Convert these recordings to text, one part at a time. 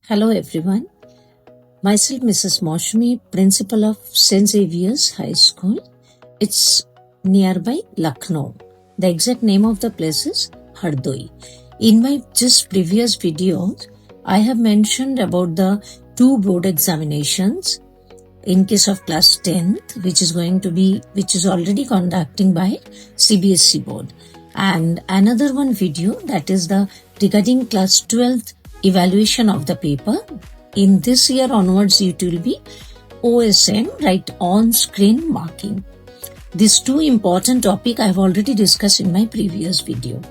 Hello everyone. Myself Mrs. Maushmi, Principal of St. Xavier's High School. It's nearby Lucknow. The exact name of the place is Hardoi. In my just previous videos, I have mentioned about the two board examinations in case of class 10th, which is already conducting by CBSE board. And another one video that is the regarding class 12th evaluation of the paper. In this year onwards, it will be OSM, right, on screen marking. These two important topics I have already discussed in my previous video.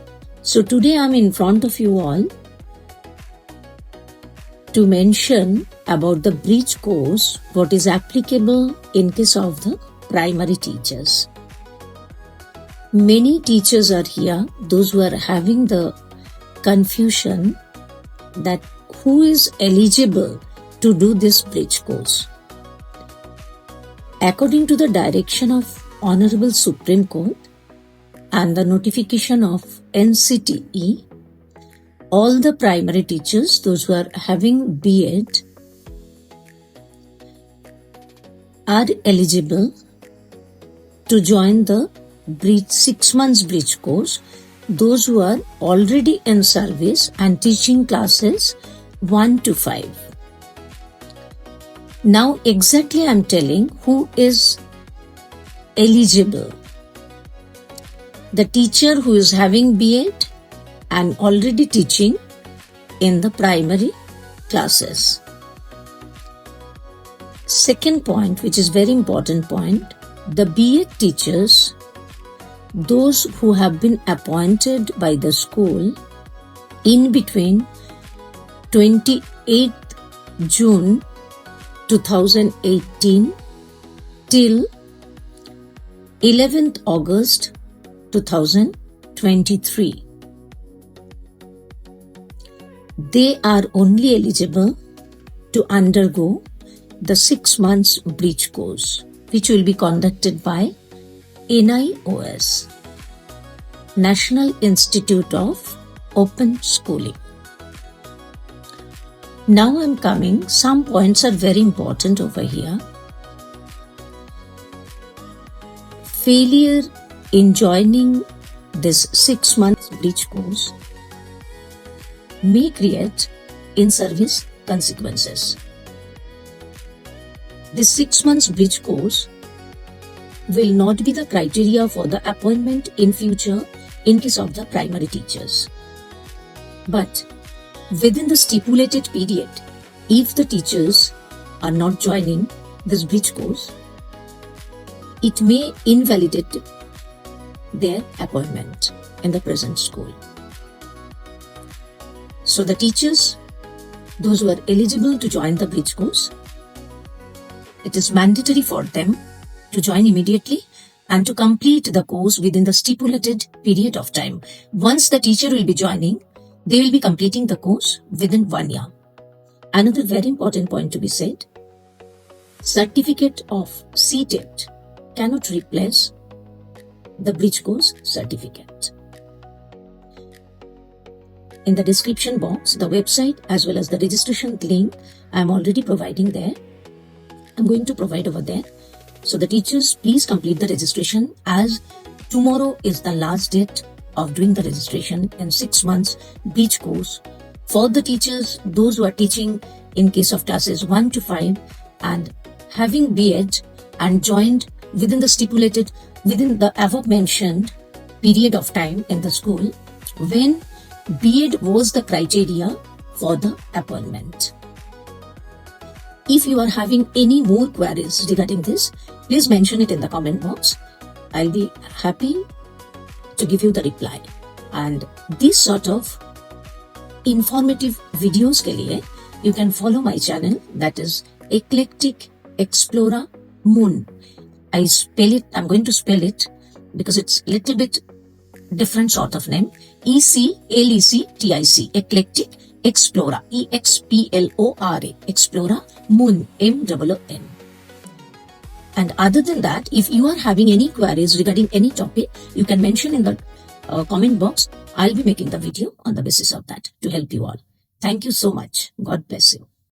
So today I am in front of you all to mention about the bridge course, what is applicable in case of the primary teachers. Many teachers are here, those who are having the confusion that who is eligible to do this bridge course. According to the direction of Honorable Supreme Court and the notification of NCTE, all the primary teachers, those who are having B.Ed, are eligible to join the 6 months bridge course, those who are already in service and teaching classes 1 to 5. Now exactly I am telling who is eligible. The teacher who is having B.Ed and already teaching in the primary classes. Second point, which is very important point, the B.Ed teachers, those who have been appointed by the school in between 28th June 2018 till 11th August 2023. They are only eligible to undergo the 6 months bridge course, which will be conducted by NIOS, National Institute of Open Schooling. Now I'm coming, some points are very important over here. Failure in joining this 6 months bridge course may create in-service consequences. This 6 months bridge course will not be the criteria for the appointment in future in case of the primary teachers. But within the stipulated period, if the teachers are not joining this bridge course, it may invalidate their appointment in the present school. So the teachers, those who are eligible to join the bridge course, it is mandatory for them to join immediately and to complete the course within the stipulated period of time. Once the teacher will be joining, they will be completing the course within 1 year. Another very important point to be said, certificate of CTET cannot replace the bridge course certificate. In the description box, the website as well as the registration link I am already providing there. I'm going to provide over there. So the teachers, please complete the registration as tomorrow is the last date of doing the registration in 6 months bridge course for the teachers, those who are teaching in case of classes 1 to 5 and having B.Ed and joined within the above mentioned period of time in the school when B.Ed was the criteria for the appointment. If you are having any more queries regarding this, please mention it in the comment box. I'll be happy to give you the reply. And this sort of informative videos ke liye, you can follow my channel, that is Eclectic Explorer Moon. I'm going to spell it because it's a little bit different sort of name. ECLECTIC, Eclectic Explorer, EXPLORA, Explorer Moon, MOON. And other than that, if you are having any queries regarding any topic, you can mention in the comment box. I'll be making the video on the basis of that to help you all. Thank you so much. God bless you.